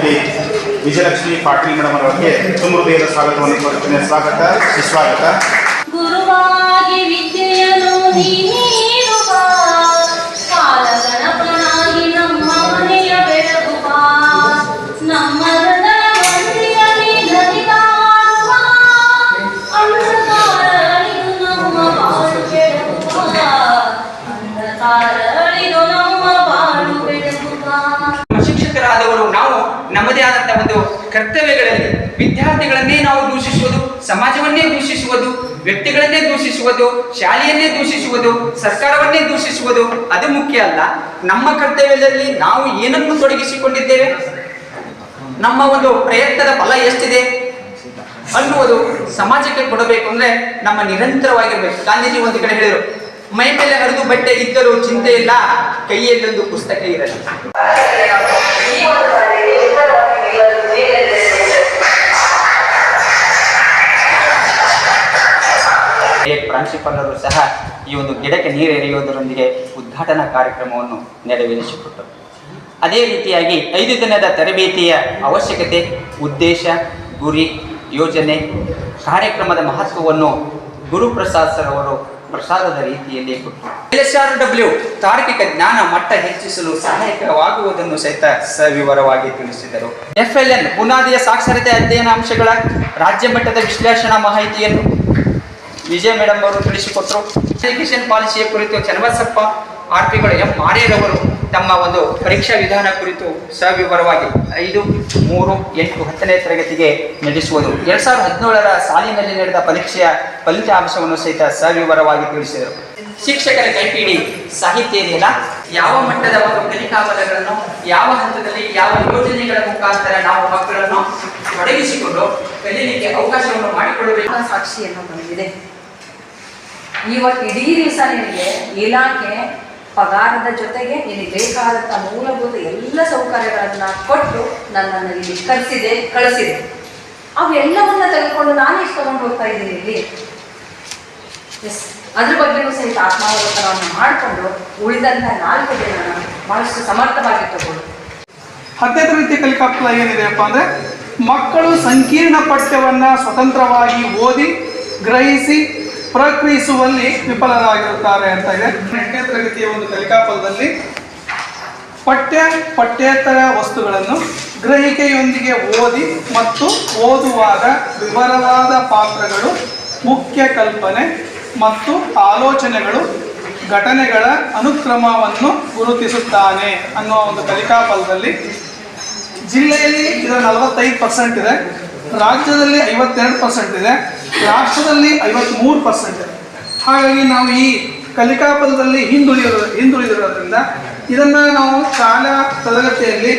Shrimati Vijayalakshmi Patil madam ಅವರಿಗೆ ತುಂಬ ಹೃದಯದ ಸ್ವಾಗತವನ್ನು ಕೋರುತ್ತೇನೆ. ಸ್ವಾಗತ, ಸುಸ್ವಾಗತ. ಗುರುವಾಗಿ ವಿದ್ಯೆಯನ್ನು ನೀಡುವ ಕಾಲಗಣಪನಾಗಿ ನಮ್ಮ ಮನೆಯ ಬೆಳಗುವ ನಮ್ಮ ಹೃದಯದಲ್ಲಿ ಧರಿದಾಡುವ ಅಂಧಕಾರ ಅಳಿದು ನಮ್ಮ ಬಾಳು ಬೆಳಗುವ ಅಂಧಕಾರ ಅಳಿದು ನಮ್ಮ ಬಾಳು ಬೆಳಗುವ. ಶಿಕ್ಷಕರಾದವರು ನಾವು ನಮ್ಮದೇ ಆದಂತಹ ಒಂದು ಕರ್ತವ್ಯಗಳಲ್ಲಿ ವಿದ್ಯಾರ್ಥಿಗಳನ್ನೇ ನಾವು ದೂಷಿಸುವುದು, ಸಮಾಜವನ್ನೇ ದೂಷಿಸುವುದು, ವ್ಯಕ್ತಿಗಳನ್ನೇ ದೂಷಿಸುವುದು, ಶಾಲೆಯನ್ನೇ ದೂಷಿಸುವುದು, ಸರ್ಕಾರವನ್ನೇ ದೂಷಿಸುವುದು ಅದು ಮುಖ್ಯ ಅಲ್ಲ. ನಮ್ಮ ಕರ್ತವ್ಯದಲ್ಲಿ ನಾವು ಏನನ್ನು ತೊಡಗಿಸಿಕೊಂಡಿದ್ದೇವೆ, ನಮ್ಮ ಒಂದು ಪ್ರಯತ್ನದ ಫಲ ಎಷ್ಟಿದೆ ಅನ್ನುವುದು ಸಮಾಜಕ್ಕೆ ಕೊಡಬೇಕು ಅಂದ್ರೆ ನಮ್ಮ ನಿರಂತರವಾಗಿರ್ಬೇಕು. ಗಾಂಧೀಜಿ ಒಂದು ಕಡೆ ಹೇಳಿದರು, ಮೈ ಮೇಲೆ ಹರಿದು ಬಟ್ಟೆ ಇದ್ದರೂ ಚಿಂತೆ ಇಲ್ಲ, ಕೈಯಲ್ಲೊಂದು ಪುಸ್ತಕ ಇರಲಿ. ಪ್ರಾಂಶುಪಾಲರು ಸಹ ಈ ಒಂದು ಗಿಡಕ್ಕೆ ನೀರು ಎರೆಯುವುದರೊಂದಿಗೆ ಉದ್ಘಾಟನಾ ಕಾರ್ಯಕ್ರಮವನ್ನು ನೆರವೇರಿಸಿಕೊಟ್ಟರು. ಅದೇ ರೀತಿಯಾಗಿ 5 ದಿನದ ತರಬೇತಿಯ ಅವಶ್ಯಕತೆ, ಉದ್ದೇಶ, ಗುರಿ, ಯೋಜನೆ, ಕಾರ್ಯಕ್ರಮದ ಮಹತ್ವವನ್ನು ಗುರುಪ್ರಸಾದ್ ಸರ್ ಅವರು ಪ್ರಸಾದದ ರೀತಿಯಲ್ಲಿ ಕೊಟ್ಟರು. LSRW ತಾರ್ಕಿಕ ಜ್ಞಾನ ಮಟ್ಟ ಹೆಚ್ಚಿಸಲು ಸಹಾಯಕವಾಗುವುದನ್ನು ಸಹಿತ ಸವಿವರವಾಗಿ ತಿಳಿಸಿದರು. FLN ಬುನಾದಿಯ ಸಾಕ್ಷರತೆ ಅಧ್ಯಯನ ಅಂಶಗಳ ರಾಜ್ಯ ಮಟ್ಟದ ವಿಶ್ಲೇಷಣಾ ಮಾಹಿತಿಯನ್ನು ವಿಜಯ ಮೇಡಮ್ ಅವರು ತಿಳಿಸಿಕೊಟ್ಟರು. ಎಜುಕೇಶನ್ ಪಾಲಿಸಿಯ ಕುರಿತು ಚನ್ನಬಸಪ್ಪ RP ಎಂ ಮಾರೇರವರು ತಮ್ಮ ಒಂದು ಪರೀಕ್ಷಾ ವಿಧಾನ ಕುರಿತು ಸವಿವರವಾಗಿ 5, 3, 8, 10ನೇ ತರಗತಿಗೆ ನಡೆಸುವುದು, 2017ರ ಸಾಲಿನಲ್ಲಿ ನಡೆದ ಪರೀಕ್ಷೆಯ ಫಲಿತಾಂಶವನ್ನು ಸಹಿತ ಸವಿವರವಾಗಿ ತಿಳಿಸಿದರು. ಶಿಕ್ಷಕರ ಕೈಪಿಡಿ ಸಾಹಿತ್ಯ ಇದೆಯಲ್ಲ, ಯಾವ ಮಟ್ಟದ ಒಂದು ಕಲಿಕಾಬಲಗಳನ್ನು ಯಾವ ಹಂತದಲ್ಲಿ ಯಾವ ಯೋಜನೆಗಳ ಮುಖಾಂತರ ನಾವು ಮಕ್ಕಳನ್ನು ತೊಡಗಿಸಿಕೊಂಡು ಕಲೀಲಿಕ್ಕೆ ಅವಕಾಶವನ್ನು ಮಾಡಿಕೊಡಬೇಕು. ಸಾಕ್ಷಿಯನ್ನು ಬಂದಿದೆ. ಇವತ್ತು ಇಡೀ ದಿವಸ ನಿನಗೆ ಇಲಾಖೆ ಪಗಾರದ ಜೊತೆಗೆ ನಿನಗೆ ಬೇಕಾದಂಥ ಮೂಲಭೂತ ಎಲ್ಲ ಸೌಕರ್ಯಗಳನ್ನ ಕೊಟ್ಟು ನನ್ನನ್ನು ಇಲ್ಲಿ ಕಳಿಸಿದೆ. ಅವೆಲ್ಲವನ್ನ ತೆಗೆದುಕೊಂಡು ನಾನು ಎಷ್ಟು ತಗೊಂಡು ಹೋಗ್ತಾ ಇದ್ದೀನಿ ಇಲ್ಲಿ. ಅದ್ರ ಬಗ್ಗೆನೂ ಸಹಿತ ಆತ್ಮಾವಲೋಕನವನ್ನು ಮಾಡಿಕೊಂಡು ಉಳಿದಂಥ 4 ದಿನ ಬಹಳಷ್ಟು ಸಮರ್ಥವಾಗಿ ತಗೊಂಡು 10ನೇ ತರಗತಿ ಕಲಿಕಾಫಲ ಏನಿದೆಯಪ್ಪ ಅಂದರೆ ಮಕ್ಕಳು ಸಂಕೀರ್ಣ ಪಠ್ಯವನ್ನು ಸ್ವತಂತ್ರವಾಗಿ ಓದಿ ಗ್ರಹಿಸಿ ಪ್ರಕ್ರಿಯಿಸುವಲ್ಲಿ ವಿಫಲರಾಗಿರುತ್ತಾರೆ ಅಂತ ಇದೆ. 8ನೇ ತರಗತಿಯ ಒಂದು ಕಲಿಕಾಫಲದಲ್ಲಿ ಪಠ್ಯೇತರ ವಸ್ತುಗಳನ್ನು ಗ್ರಹಿಕೆಯೊಂದಿಗೆ ಓದಿ ಮತ್ತು ಓದುವಾಗ ವಿವರವಾದ ಪಾತ್ರಗಳು, ಮುಖ್ಯ ಕಲ್ಪನೆ ಮತ್ತು ಆಲೋಚನೆಗಳು, ಘಟನೆಗಳ ಅನುಕ್ರಮವನ್ನು ಗುರುತಿಸುತ್ತಾನೆ ಅನ್ನುವ ಒಂದು ಕಲಿಕಾಫಲದಲ್ಲಿ ಜಿಲ್ಲೆಯಲ್ಲಿ ಇದರ 45% ಇದೆ, ರಾಜ್ಯದಲ್ಲಿ 52% ಇದೆ, ರಾಷ್ಟ್ರದಲ್ಲಿ 53% ಇದೆ. ಹಾಗಾಗಿ ನಾವು ಈ ಕಲಿಕಾಫಲದಲ್ಲಿ ಹಿಂದುಳಿದಿರೋದ್ರಿಂದ ಇದನ್ನು ನಾವು ಶಾಲಾ ತರಗತಿಯಲ್ಲಿ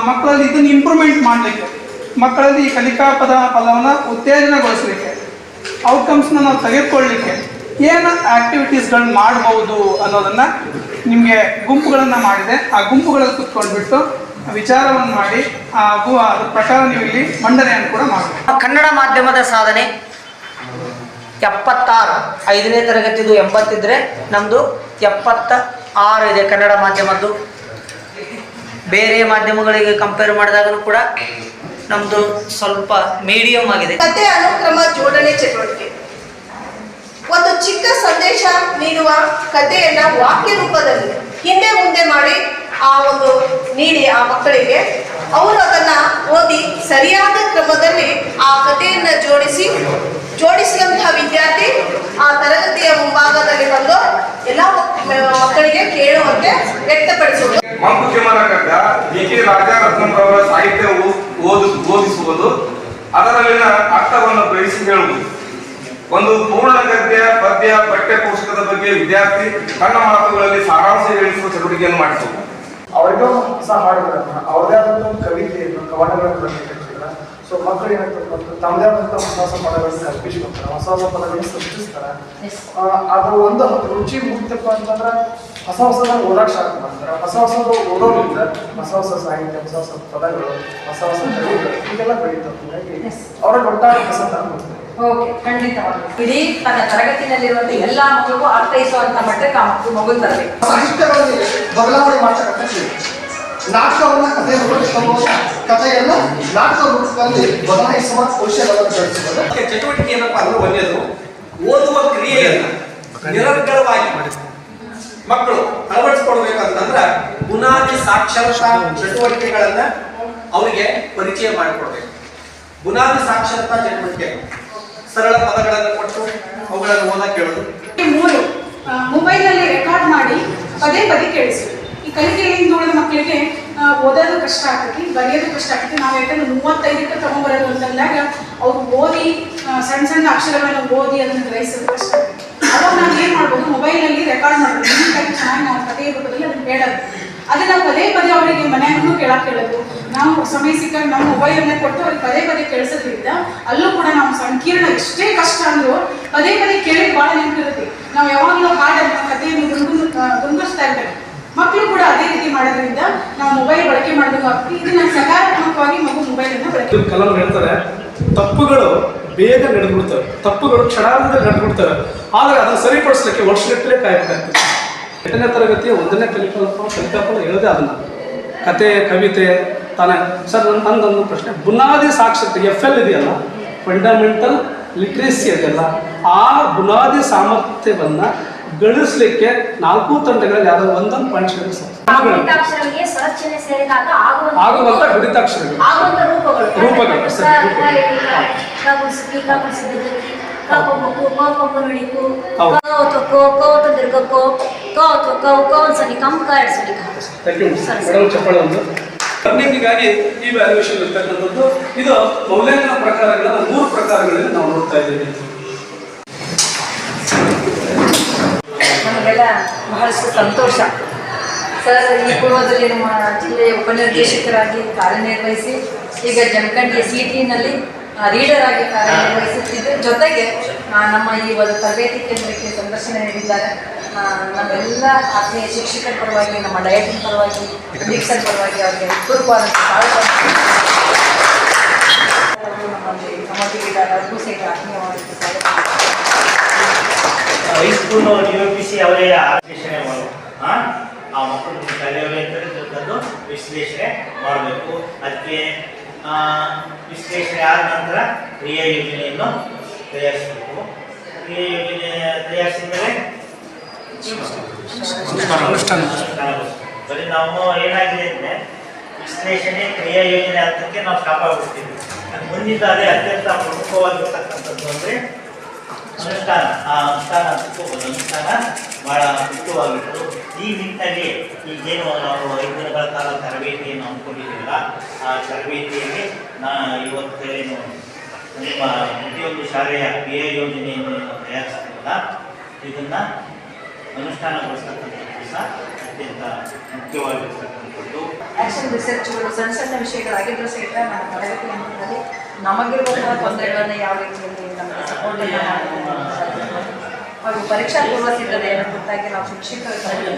ಮಕ್ಕಳಲ್ಲಿ ಇದನ್ನು ಇಂಪ್ರೂವ್ಮೆಂಟ್ ಮಾಡಲಿಕ್ಕೆ, ಮಕ್ಕಳಲ್ಲಿ ಈ ಫಲವನ್ನು ಉತ್ತೇಜನಗೊಳಿಸಲಿಕ್ಕೆ, ಔಟ್ಕಮ್ಸ್ನ ನಾವು ತೆಗೆದುಕೊಳ್ಳಲಿಕ್ಕೆ ಏನು ಆ್ಯಕ್ಟಿವಿಟೀಸ್ಗಳನ್ನ ಮಾಡ್ಬೋದು ಅನ್ನೋದನ್ನು ನಿಮಗೆ ಗುಂಪುಗಳನ್ನು ಮಾಡಿದೆ. ಆ ಗುಂಪುಗಳಲ್ಲಿ ಕುತ್ಕೊಂಡ್ಬಿಟ್ಟು ವಿಚಾರವನ್ನು ಮಾಡಿ ಅದ್ರ ಪ್ರಕಾರ ನೀವು ಇಲ್ಲಿ ಮಂಡನೆಯನ್ನು ಕೂಡ ಮಾಡಬೇಕು. ಕನ್ನಡ ಮಾಧ್ಯಮದ ಸಾಧನೆ 76, 5ನೇ ತರಗತಿದು 80 ಇದ್ರೆ ನಮ್ಮದು 76 ಇದೆ ಕನ್ನಡ ಮಾಧ್ಯಮದ್ದು. ಬೇರೆ ಮಾಧ್ಯಮಗಳಿಗೆ ಕಂಪೇರ್ ಮಾಡಿದಾಗಲೂ ಕೂಡ ನಮ್ಮದು ಸ್ವಲ್ಪ ಮೀಡಿಯಂ ಆಗಿದೆ. ಕತೆ ಅನುಕ್ರಮ ಜೋಡಣೆ ಚಟುವಟಿಕೆ, ಒಂದು ಚಿಕ್ಕ ಸಂದೇಶ ನೀಡುವ ಕಥೆಯನ್ನ ವಾಕ್ಯ ರೂಪದಲ್ಲಿ ಹಿಂದೆ ಮುಂದೆ ಮಾಡಿ ನೀಡಿ ಆ ಮಕ್ಕಳಿಗೆ ಅವರು ಅದನ್ನ ಓದಿ ಸರಿಯಾದ ಕ್ರಮದಲ್ಲಿ ಆ ಕಥೆಯನ್ನ ಜೋಡಿಸಿದಂತಹ ವಿದ್ಯಾರ್ಥಿ ಆ ತರಗತಿಯ ಮುಂಭಾಗದಲ್ಲಿ ಬಂದು ಎಲ್ಲ ಮಕ್ಕಳಿಗೆ ಕೇಳುವಂತೆ ವ್ಯಕ್ತಪಡಿಸುವುದು. ಮಂಕುತಿಮ್ಮನ ಡಿ.ಕೆ. ರಾಜರತ್ನಂರವರ ಸಾಹಿತ್ಯ ಓದಿಸುವುದು, ಅದರಲ್ಲಿನ ಅರ್ಥವನ್ನು ಬೆಳೆಸಿ ಹೇಳುವುದು, ಒಂದು ಪೂರ್ಣ ಗದ್ಯ ಪದ್ಯ ಪಠ್ಯಪುಸ್ತಕದ ಬಗ್ಗೆ ವಿದ್ಯಾರ್ಥಿ ತನ್ನ ಮಾತುಗಳಲ್ಲಿ ಸಾರಾಂಶ ಹೇಳಿಸುವ ಚಟುವಟಿಕೆಯನ್ನು ಮಾಡಿಸುವುದು. ಅವರಿಗೂ ಸಹ ಹಾಡುಗಳನ್ನು ಅವ್ರದೇ ಆದಂಥ ಕವಿತೆಯನ್ನು ಕವನಗಳನ್ನು ಬರಲಿಕ್ಕೆ. ಸೊ ಮಕ್ಕಳು ಏನಾಗ್ತದೆ, ತಮ್ಮದೇ ಆದಂಥ ಹೊಸ ಪದಗಳನ್ನು ಕಲ್ಪಿಸ್ಕೊತಾರೆ, ಹೊಸ ಪದಗಳನ್ನು ಸೃಷ್ಟಿಸ್ತಾರೆ. ಅದು ಒಂದು ರುಚಿ ಮುಕ್ತಪ್ಪ ಅಂತಂದ್ರೆ ಹೊಸದಾಗಿ ಓದಕ್ಕೆ ಸ್ಟಾರ್ಟ್ ಮಾಡ್ತಾರೆ. ಹೊಸದು ಓದೋದ್ರಿಂದ ಹೊಸ ಸಾಹಿತ್ಯ, ಹೊಸ ಪದಗಳು, ಹೊಸ ಕವಿಗಳು ಇದೆಲ್ಲ ಬೆಳೀತವೆ. ಹೀಗಾಗಿ ಅವ್ರಿಗೆ ಒಟ್ಟಾರೆ ಹೊಸದಾಗುತ್ತೆ. ಓಕೆ, ಖಂಡಿತವಾಗಿ ಇಡೀ ತನ್ನ ತರಗತಿನಲ್ಲಿರುವಂಥ ಎಲ್ಲ ಮಕ್ಕಳಿಗೂ ಅರ್ಥೈಸುವಂಥ ಮಟ್ಟಕ್ಕೆ ಆ ಮಗು ತರಬೇಕು. ಸಾಹಿತ್ಯಗಳಲ್ಲಿ ಬದಲಾವಣೆ ಮಾಡ್ತಕ್ಕಂಥ ನಾಟಕವನ್ನ ಕಥೆಯನ್ನ ನಾಟಕ ರೂಪದಲ್ಲಿ ಬದಲಾಯಿಸುವ ಕೌಶಲ್ಯವನ್ನು ಬೆಳೆಸುವುದು. ಚಟುವಟಿಕೆ ಏನಪ್ಪಾ ಅಂದ್ರೆ ಒಳ್ಳೆಯದು. ಓದುವ ಕ್ರಿಯೆಯನ್ನ ನಿರಂತರವಾಗಿ ಮಕ್ಕಳು ಅಳವಡಿಸ್ಕೊಡ್ಬೇಕಂತಂದ್ರ ಬುನಾದಿ ಸಾಕ್ಷರತಾ ಚಟುವಟಿಕೆಗಳನ್ನ ಅವರಿಗೆ ಪರಿಚಯ ಮಾಡಿಕೊಡ್ಬೇಕು. ಬುನಾದಿ ಸಾಕ್ಷರತಾ ಚಟುವಟಿಕೆ ಸರಳ ಪದಗಳನ್ನು ಕೊಟ್ಟು ಅವುಗಳನ್ನು ಓದಕ್ಕೆ ಹೇಳೋದು. 3 ಮೊಬೈಲಲ್ಲಿ ರೆಕಾರ್ಡ್ ಮಾಡಿ ಪದೇ ಪದೇ ಕೇಳಿಸೋದು. ಈ ಕಲಿಕೆಯಿಂದ ಉಳಿದ ಮಕ್ಕಳಿಗೆ ಓದೋದು ಕಷ್ಟ ಆಗ್ತೈತಿ, ಬರೆಯೋದು ಕಷ್ಟ ಆಗ್ತೈತಿ. ನಾವು ಯಾಕಂದ್ರೆ 35ಕ್ಕೆ ತಗೊಂಡ್ಬರೋದು ಅಂತಂದಾಗ ಅವ್ರು ಓದಿ ಸಣ್ಣ ಸಣ್ಣ ಅಕ್ಷರಗಳನ್ನು ಓದಿ ಅದನ್ನು ಗ್ರಹಿಸೋದು ಕಷ್ಟ ಆಗ್ತೈತಿ. ಅವಾಗ ನಾವು ಏನು ಮಾಡ್ಬೋದು, ಮೊಬೈಲಲ್ಲಿ ರೆಕಾರ್ಡ್ ಮಾಡೋದು, ನೀಟಾಗಿ ಚೆನ್ನಾಗಿ ನಾವು ಕಥೆಯ ರೂಪದಲ್ಲಿ ಅದನ್ನು ಹೇಳೋದು. ಅದನ್ನ ಪದೇ ಪದೇ ಅವರಿಗೆ ಮನೆಯಲ್ಲೂ ಕೇಳೋದು. ನಾವು ಸಮಯ ಸಿಕ್ಕಾಗ ನಾವು ಮೊಬೈಲನ್ನೇ ಕೊಟ್ಟು ಅವ್ರಿಗೆ ಪದೇ ಪದೇ ಕೇಳಿಸೋದ್ರಿಂದ ಅಲ್ಲೂ ಕೂಡ ನಾವು ಸಂಕೀರ್ಣ ಎಷ್ಟೇ ಕಷ್ಟ ಅಂದ್ರೂ ಪದೇ ಪದೇ ಕೇಳಿ ಭಾಳ ನೆನಪಿರುತ್ತೆ. ನಾವು ಯಾವಾಗಲೂ ಹಾಡನ್ನು ಕಥೆಯನ್ನು ಗುಂಗುರಿಸ್ತಾ ಇರ್ಬೇಕು. ಮಕ್ಕಳು ಕೂಡ ಅದೇ ರೀತಿ ಮಾಡೋದ್ರಿಂದ ನಾವು ಮೊಬೈಲ್ ಬಳಕೆ ಮಾಡಬೇಕಾಗ್ತದೆ. ಇದನ್ನ ಸಕಾರಾತ್ಮಕವಾಗಿ ಮಗು ಮೊಬೈಲನ್ನು ಬಳಕೆ. ಕಲಂ ಹೇಳ್ತಾರೆ, ತಪ್ಪುಗಳು ಬೇಗ ನಡೆದ್ಬಿಡ್ತವೆ, ತಪ್ಪುಗಳು ಕ್ಷಣಾರ್ಧದಲ್ಲಿ ನಡೆದ್ಬಿಡ್ತವೆ. ಆದರೆ ಅದನ್ನು ಸರಿಪಡಿಸ್ಲಿಕ್ಕೆ ವರ್ಷಗಟ್ಟಲೆ ಕಾಯಬೇಕಾಗ್ತದೆ. 8ನೇ ತರಗತಿಯ 1ನೇ ಫಲಿತಾಂಶ ಹೇಳೋದೇ ಅದನ್ನ ಕತೆ, ಕವಿತೆ ತಾನೇ. ಸರ್ ನಂದೊಂದು ಪ್ರಶ್ನೆ, ಬುನಾದಿ ಸಾಕ್ಷರತೆ FL ಇದೆಯಲ್ಲ, ಫಂಡಮೆಂಟಲ್ ಲಿಟ್ರೇಸಿ ಅದೆಯಲ್ಲ, ಆ ಬುನಾದಿ ಸಾಮರ್ಥ್ಯವನ್ನ ಗಳಿಸ್ಲಿಕ್ಕೆ 4 ತಂಡಗಳಲ್ಲಿ ಯಾವ್ದಾದ್ರು ಒಂದೊಂದು ಪಾಯಿಂಟ್ಸ್ಗಳು ಗುಣಿತಾಕ್ಷರಗಳಿಗೆ ಸಂರಚನೆ ಸೇರಿದಾಗ ಆಗುವಂತ ಗುಣಿತಾಕ್ಷರಗಳು, ರೂಪಗಳು ಲರ್ನಿಂಗಿಗಾಗಿ ಈ ವ್ಯಾಲ್ಯೂಯೇಷನ್ ಇರ್ತಕ್ಕಂಥದ್ದು. ಇದು ಮೌಲ್ಯಾಂಕನ ಪ್ರಕಾರಗಳನ್ನ 3 ಪ್ರಕಾರಗಳಲ್ಲಿ ನಾವು ನೋಡ್ತಾ ಇದ್ದೀವಿ. ನಮಗೆಲ್ಲ ಬಹಳಷ್ಟು ಸಂತೋಷ ಸರ್. ಈ ಪೂರ್ವದಲ್ಲಿ ನಮ್ಮ ಜಿಲ್ಲೆಯ ಉಪನಿರ್ದೇಶಕರಾಗಿ ಕಾರ್ಯನಿರ್ವಹಿಸಿ ಈಗ ಜಮಖಂಡಿ CT-ನಲ್ಲಿ ರೀಡರ್ ಆಗಿ ಕಾರ್ಯನಿರ್ವಹಿಸುತ್ತಿದ್ದು, ಜೊತೆಗೆ ನಮ್ಮ ಈ ಒಂದು ತರಬೇತಿ ಕೇಂದ್ರಕ್ಕೆ ಸಂದರ್ಶನ ನೀಡಿದ್ದಾರೆ. ನಮ್ಮೆಲ್ಲ ಆತ್ಮೀಯ ಶಿಕ್ಷಕರ ಪರವಾಗಿ, ನಮ್ಮ ಡಯಟಿಂಗ್ ಪರವಾಗಿ, ದೀಕ್ಷರ ಪರವಾಗಿ ಅವರಿಗೆ ಪೂರ್ವವಾದಂಥ ನಮ್ಮಲ್ಲಿ ನಮ್ಮೊಂದಿಗಿದ್ದಾರೆ. ಅವ್ರಿಗೂ ಸಹಿತ ಆತ್ಮೀಯವಾಗಿ ಹೈಸ್ಕೂಲ್ UPC ಅವರೇ ವಿಶ್ಲೇಷಣೆ ಮಾಡಬೇಕು. ಆ ಮಕ್ಕಳು ಕಲಿಯಬೇಕಂತದ್ದು ವಿಶ್ಲೇಷಣೆ ಮಾಡಬೇಕು. ಅದಕ್ಕೆ ವಿಶ್ಲೇಷಣೆ ಆದ ನಂತರ ಕ್ರಿಯಾ ಯೋಜನೆಯನ್ನು ತಯಾರಿಸಬೇಕು. ಕ್ರಿಯಾ ಯೋಜನೆ ತಯಾರಿಸಿದ ಮೇಲೆ ಬರೀ ನಾವು ಏನಾಗಿದೆ ಅಂದರೆ ವಿಶ್ಲೇಷಣೆ ಕ್ರಿಯಾ ಯೋಜನೆ ಹಂತಕ್ಕೆ ನಾವು ಕಾಪಾಡ್ಬಿಡ್ತೀವಿ. ಮುಂದಿನ ಅದೇ ಅತ್ಯಂತ ಪ್ರಮುಖವಾಗಿರ್ತಕ್ಕಂಥದ್ದು ಅಂದರೆ ಅನುಷ್ಠಾನ. ಆ ಅನುಷ್ಠಾನ ಹಂತಕ್ಕೆ ಹೋಗೋದು. ಅನುಷ್ಠಾನ ಭಾಳ ಮುಖ್ಯವಾಗಿತ್ತು. ಈ ನಿಟ್ಟಿನಲ್ಲಿ ಈಗೇನು ನಾವು 5 ದಿನಗಳ ಕಾಲ ತರಬೇತಿಯನ್ನು ಅಂದ್ಕೊಂಡಿದ್ದೀವಲ್ಲ, ಆ ತರಬೇತಿಯಲ್ಲಿ ಇವತ್ತು ಏನು ನಿಮ್ಮ ಪ್ರತಿಯೊಂದು ಶಾಲೆಯ ಕ್ರಿಯಾ ಯೋಜನೆಯನ್ನು ತಯಾರಿಸ್ತೀವಲ್ಲ, ಇದನ್ನು ಅನುಷ್ಠಾನಗೊಳಿಸ್ತಕ್ಕಂಥ ಕೆಲಸ ಅತ್ಯಂತ ಮುಖ್ಯವಾಗಿರ್ತಕ್ಕಂಥದ್ದು. ಆಕ್ಷನ್ ರಿಸರ್ಚ್ಗಳು ಸಣ್ಣ ಸಣ್ಣ ವಿಷಯಗಳಾಗಿದ್ದರೂ ಸಹಿತ ನಮ್ಮ ತರಗತಿ ಹಂತದಲ್ಲಿ ನಮಗಿರುವಂತಹ ತೊಂದರೆಗಳನ್ನು ಯಾವ ರೀತಿಯಲ್ಲಿ ನಮಗೆ ಸಪೋರ್ಟನ್ನು ಹಾಗೂ ಪರೀಕ್ಷಾ ಪೂರ್ವ ಸಿದ್ಧತೆಯನ್ನು ಕುರಿತಾಗಿ ನಾವು ಶಿಕ್ಷಕರಿಗೆ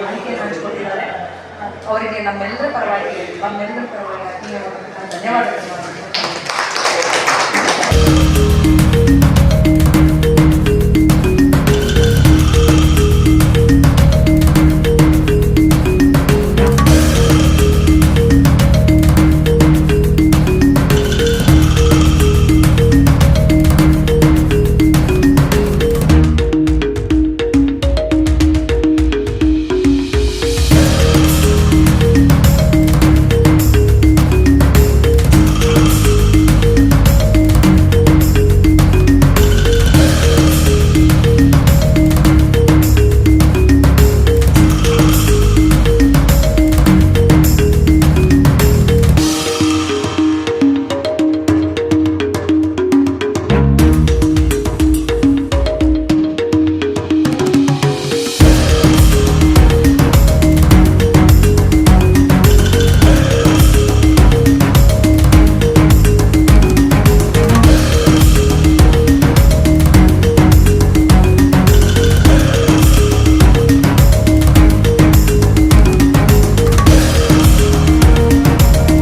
ಮಾಹಿತಿಯನ್ನು ಹಂಚಿಕೊಂಡಿದ್ದಾರೆ. ಅವರಿಗೆ ನಮ್ಮೆಲ್ಲರ ಪರವಾಗಿ ಧನ್ಯವಾದಗಳು.